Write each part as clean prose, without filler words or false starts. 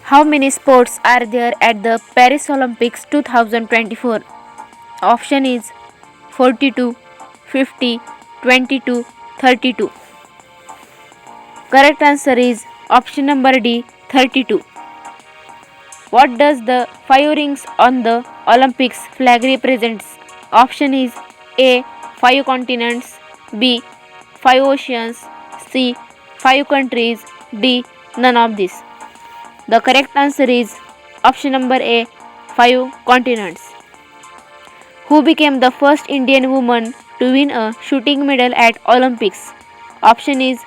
How many sports are there at the Paris Olympics 2024? Option is 42, 50, 22, 32. Correct answer is option number D, 32. What does the five rings on the Olympics flag represents? Option is A, 5 continents, B, 5 oceans, C, 5 countries, D, none of these. The correct answer is option number A, 5 continents. Who became the first Indian woman to win a shooting medal at Olympics? Option is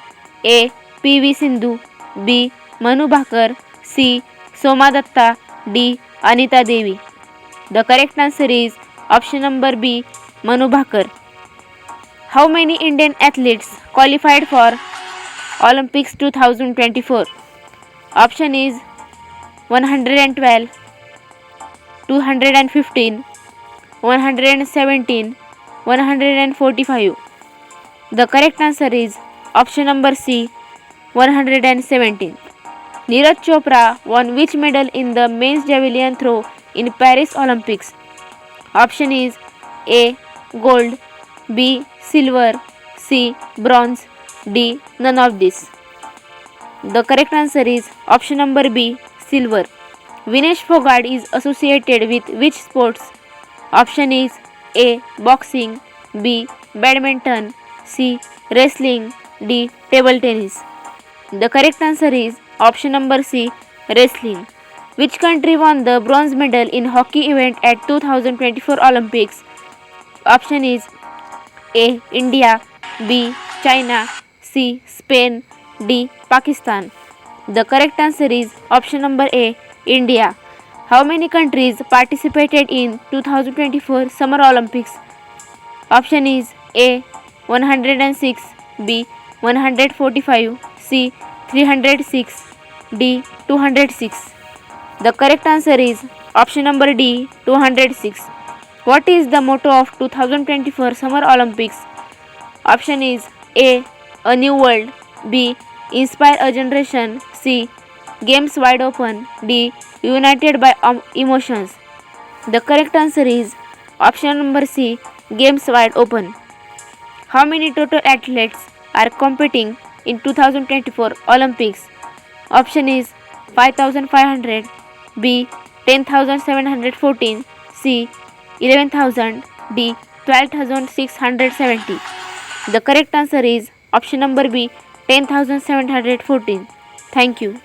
A, PV Sindhu, B, Manu Bhakar, C, Soma Datta, D, Anita Devi. The correct answer is option number B, Manu Bhakar. How many Indian athletes qualified for Olympics 2024? Option is 112, 215, 117, 145. The correct answer is option number C, 117. Neeraj Chopra won which medal in the men's javelin throw in Paris Olympics? Option is A, gold, B, silver, C, bronze, D, none of this. The correct answer is option number B, silver. Vinesh Fogart is associated with which sports? Option is A, boxing, B, badminton, C, wrestling, D, table tennis. The correct answer is option number C, wrestling. Which country won the bronze medal in hockey event at 2024 Olympics? Option is A, India, B, China, C, Spain, D, Pakistan. The correct answer is option number A, India. How many countries participated in 2024 Summer Olympics? Option is A, 106, B, 145, C, 306, D, 206. The correct answer is option number D, 206. What is the motto of 2024 Summer Olympics? Option is A, a new world, B, inspire a generation, C, games wide open, D, united by emotions. The correct answer is option number C, games wide open. How many total athletes are competing in 2024 Olympics? Option is 5,500, B, 10,714, C, 11,000, D, 12,670. The correct answer is option number B, 10,714. Thank you.